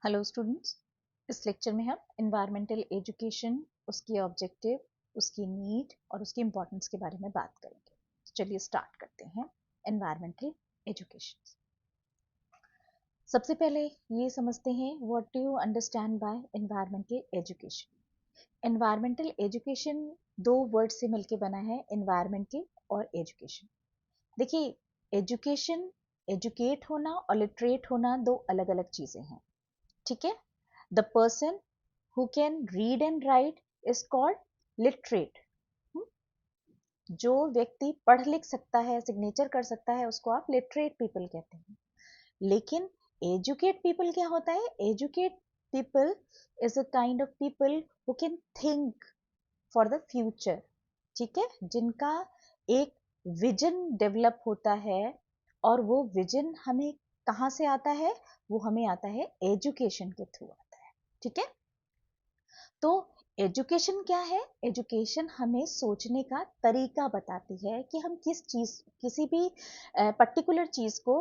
Hello students, इस lecture में हम एनवायरमेंटल एजुकेशन, उसकी ऑब्जेक्टिव, उसकी नीड और उसकी इम्पोर्टेंस के बारे में बात करेंगे। तो चलिए स्टार्ट करते हैं। एनवायरमेंटल एजुकेशन, सबसे पहले ये समझते हैं what do you understand by environmental education. Environmental education दो वर्ड से मिलकर बना है, एनवायरमेंटल और एजुकेशन। देखिए, एजुकेशन, एजुकेट होना और लिटरेट होना दो अलग अलग चीजें हैं, ठीक है। The person who can read and write is called literate. जो व्यक्ति पढ़ लिख सकता है, सिग्नेचर कर सकता है, उसको आप लिटरेट पीपल कहते हैं। लेकिन एजुकेट पीपल क्या होता है? Educate people is a kind of people who can think for the future, ठीक है, जिनका एक विजन डेवलप होता है। और वो विजन हमें कहाँ से आता है? वो हमें आता है एजुकेशन के थ्रू आता है, ठीक है। तो एजुकेशन क्या है? एजुकेशन हमें सोचने का तरीका बताती है कि हम किसी भी पर्टिकुलर चीज को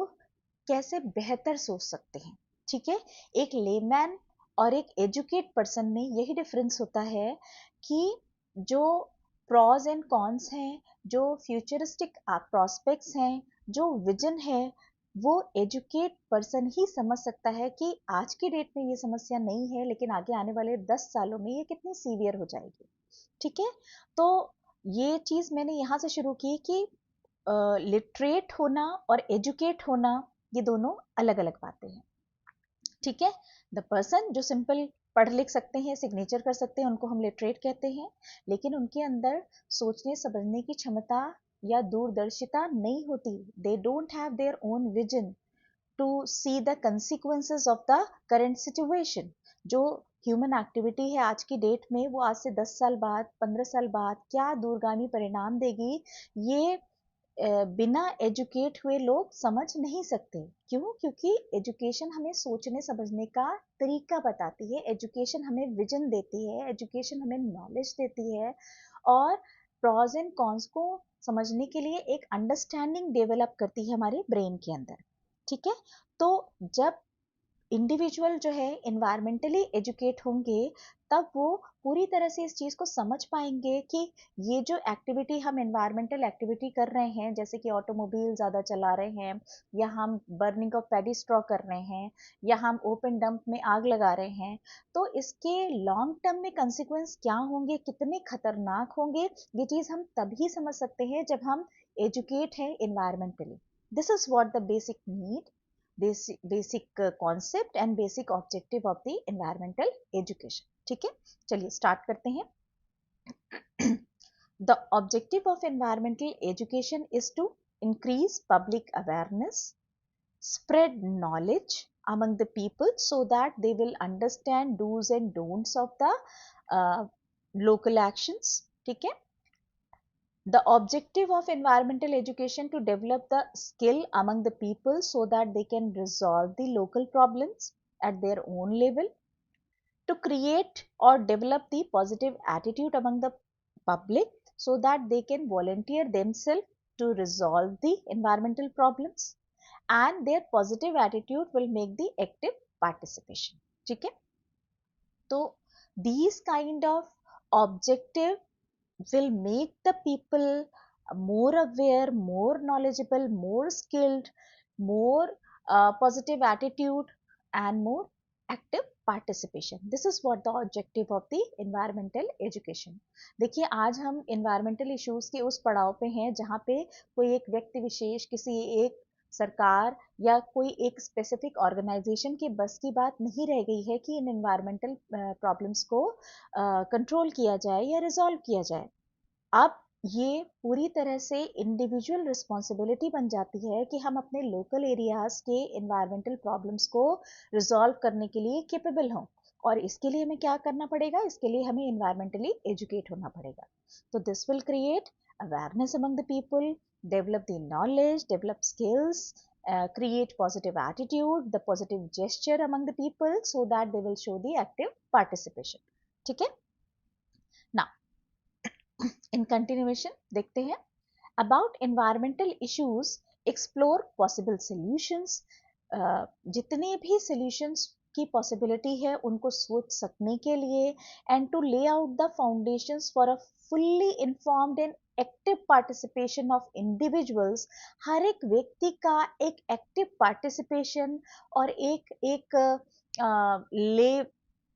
कैसे बेहतर सोच सकते हैं, ठीक है। एक लेमैन और एक एजुकेट पर्सन में यही डिफरेंस होता है कि जो प्रॉज एंड कॉन्स हैं, जो फ्यूचरिस्टिक प्रोस्पेक्ट्स हैं, जो विजन है, वो एजुकेट पर्सन ही समझ सकता है कि आज की डेट में ये समस्या नहीं है, लेकिन आगे आने वाले 10 सालों में ये कितनी सीवियर हो जाएगी, ठीक है। तो ये चीज मैंने यहाँ से शुरू की कि लिटरेट होना और एजुकेट होना ये दोनों अलग अलग बातें हैं, ठीक है। द पर्सन जो सिंपल पढ़ लिख सकते हैं, सिग्नेचर कर सकते हैं, उनको हम लिटरेट कहते हैं। लेकिन उनके अंदर सोचने समझने की क्षमता या दूरदर्शिता नहीं होती। They don't have their own vision to see the consequences of the current situation. जो ह्यूमन एक्टिविटी है आज की डेट में, वो आज से 10 साल बाद, 15 साल बाद क्या दूरगामी परिणाम देगी, ये बिना एजुकेट हुए लोग समझ नहीं सकते। क्यों? क्योंकि एजुकेशन हमें सोचने समझने का तरीका बताती है, एजुकेशन हमें विजन देती है, एजुकेशन हमें नॉलेज देती है और प्रॉज एंड कॉन्स को समझने के लिए एक अंडरस्टैंडिंग डेवलप करती है हमारे ब्रेन के अंदर, ठीक है। तो जब इंडिविजुअल जो है इन्वायरमेंटली एजुकेट होंगे, तब वो पूरी तरह से इस चीज़ को समझ पाएंगे कि ये जो एक्टिविटी हम इन्वायरमेंटल एक्टिविटी कर रहे हैं, जैसे कि ऑटोमोबाइल ज़्यादा चला रहे हैं, या हम बर्निंग ऑफ पैडी स्ट्रॉ कर रहे हैं, या हम ओपन डंप में आग लगा रहे हैं, तो इसके लॉन्ग टर्म में कंसिक्वेंस क्या होंगे, कितने खतरनाक होंगे, ये चीज़ हम तभी समझ सकते हैं जब हम एजुकेट हैं environmentally. This is what the basic need, basic concept and basic objective of the environmental education, ठीक है। चलिए स्टार्ट करते हैं। The objective of environmental education is to increase public awareness, spread knowledge among the people so that they will understand do's and don'ts of the uh, local actions, ठीक है। The objective of environmental education to develop the skill among the people so that they can resolve the local problems at their own level, to create or develop the positive attitude among the public so that they can volunteer themselves to resolve the environmental problems, and their positive attitude will make the active participation, ठीक है। तो these kind of objective will make the people more aware, more knowledgeable, more skilled, more positive attitude, and more active participation. This is what the objective of the environmental education. देखिए, आज हम environmental issues के उस पड़ाव पे हैं जहाँ पे कोई एक व्यक्ति विशेष, किसी एक सरकार या कोई एक स्पेसिफिक ऑर्गेनाइजेशन के बस की बात नहीं रह गई है कि इन environmental प्रॉब्लम्स को कंट्रोल किया जाए या रिजॉल्व किया जाए। अब ये पूरी तरह से इंडिविजुअल रिस्पॉन्सिबिलिटी बन जाती है कि हम अपने लोकल एरियाज के एनवायरमेंटल प्रॉब्लम्स को रिजॉल्व करने के लिए कैपेबल हों। और इसके लिए हमें क्या करना पड़ेगा? इसके लिए हमें एनवायरमेंटली एजुकेट होना पड़ेगा। तो this will create awareness among the people, develop the knowledge, develop skills, create positive attitude, the positive gesture among the people so that they will show the active participation, ठीक है। Now in continuation देखते हैं। About environmental issues explore possible solutions. जितने भी solutions की possibility है उनको सोच सकने के लिए, and to lay out the foundations for a fully informed and active participation of individuals. हर एक व्यक्ति का एक एक्टिव पार्टिसिपेशन और एक एक ले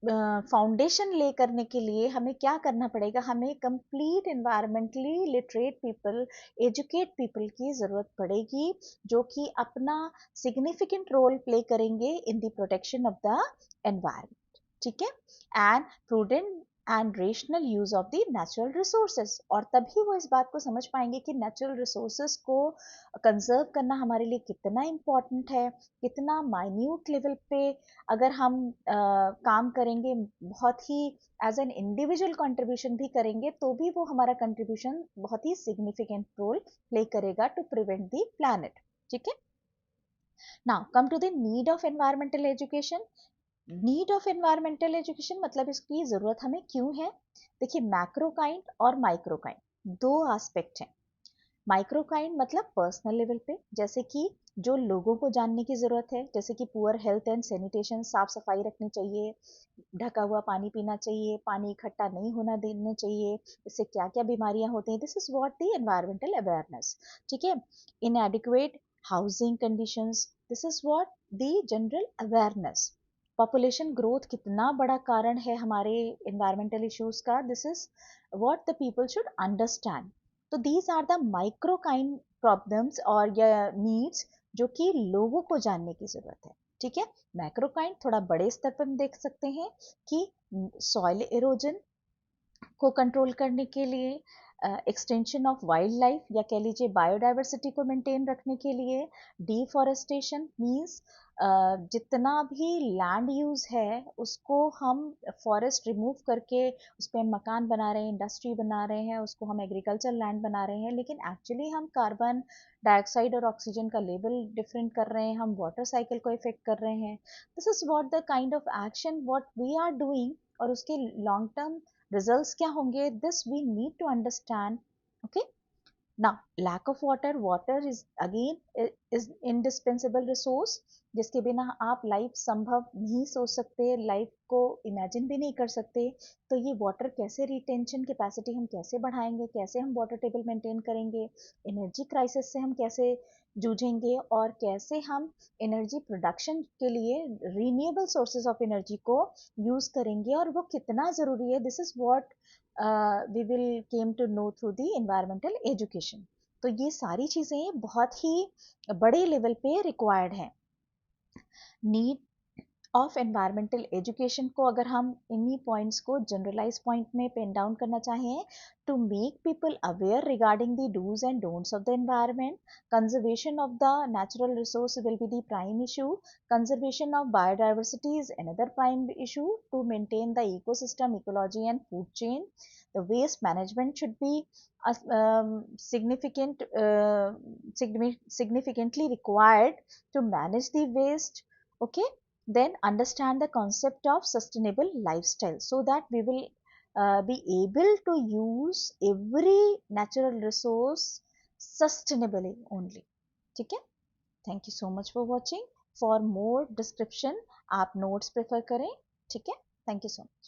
फाउंडेशन ले करने के लिए हमें क्या करना पड़ेगा, हमें complete environmentally literate people, educate people की ज़रूरत पड़ेगी, जो कि अपना सिग्निफिकेंट रोल प्ले करेंगे in the protection of the environment. ठीक है, and prudent and rational use of the natural resources, और तभी वो इस बात को समझ पाएंगे कि नेचुरल रिसोर्सेज को कंजर्व करना हमारे लिए कितना इम्पॉर्टेंट है, कितना माइन्यूट लेवल पे अगर हम काम करेंगे, बहुत ही एज एन इंडिविजुअल कंट्रीब्यूशन भी करेंगे तो भी वो हमारा कंट्रीब्यूशन बहुत ही सिग्निफिकेंट रोल प्ले करेगा टू प्रिवेंट द प्लैनेट। ठीक है, now come to the need of environmental education. Need of environmental education मतलब इसकी ज़रूरत हमें क्यों है। देखिए, मैक्रो काइंड और माइक्रो काइंड दो एस्पेक्ट हैं। माइक्रो काइंड मतलब पर्सनल लेवल पे, जैसे कि जो लोगों को जानने की ज़रूरत है, जैसे कि पुअर हेल्थ एंड सैनिटेशन, साफ सफाई रखनी चाहिए, ढका हुआ पानी पीना चाहिए, पानी इकट्ठा नहीं होना देना चाहिए, इससे क्या क्या बीमारियां होती हैं, this is what the environmental awareness. ठीक है, inadequate housing conditions, this is what the general awareness. Population growth कितना बड़ा कारण है हमारे एनवायरमेंटल इश्यूज का, this is what the people should understand. तो these are the micro kind problems और या नीड्स जो कि लोगों को जानने की जरूरत है। ठीक है, मैक्रो काइंड थोड़ा बड़े स्तर पर हम देख सकते हैं कि सॉइल इरोजन को कंट्रोल करने के लिए, एक्सटेंशन ऑफ वाइल्ड लाइफ या कह लीजिए बायोडाइवर्सिटी को मेंटेन रखने के लिए, डिफॉरेस्टेशन मीन्स जितना भी लैंड यूज है उसको हम फॉरेस्ट रिमूव करके उस पर मकान बना रहे हैं, इंडस्ट्री बना रहे हैं, उसको हम एग्रीकल्चर लैंड बना रहे हैं, लेकिन एक्चुअली हम कार्बन डाइऑक्साइड और ऑक्सीजन का लेवल डिफरेंट कर रहे हैं, हम वाटर साइकिल को इफेक्ट कर रहे हैं। This is what the kind of action what we are doing, और उसके लॉन्ग टर्म रिजल्ट्स क्या होंगे, this we need to understand. Okay, now lack of water is again is indispensable resource, जिसके बिना आप लाइफ संभव नहीं सोच सकते, लाइफ को इमेजिन भी नहीं कर सकते। तो ये वाटर कैसे रिटेंशन कैपेसिटी हम कैसे बढ़ाएंगे, कैसे हम वाटर टेबल मेंटेन करेंगे, एनर्जी क्राइसिस से हम कैसे जूझेंगे, और कैसे हम एनर्जी प्रोडक्शन के लिए रीन्यूएबल सोर्सेज ऑफ एनर्जी को यूज करेंगे, और वो कितना ज़रूरी है, this is what we will came to know through the environmental education। तो ये सारी चीज़ें बहुत ही बड़े लेवल पे रिक्वायर्ड हैं। नीड ऑफ एनवायरमेंटल एजुकेशन को अगर हम इन्हीं पॉइंट्स को जनरलाइज पॉइंट में पेन डाउन करना चाहें, to make people aware regarding the dos and don'ts of the environment, conservation of the natural resource will be the prime issue, conservation of biodiversity is another prime issue to maintain the ecosystem, ecology and food chain. The waste management should be significantly required to manage the waste. Okay, then understand the concept of sustainable lifestyle so that we will be able to use every natural resource sustainably only। ठीक है, thank you so much for watching। for more description आप notes prefer करें। ठीक है, thank you so much।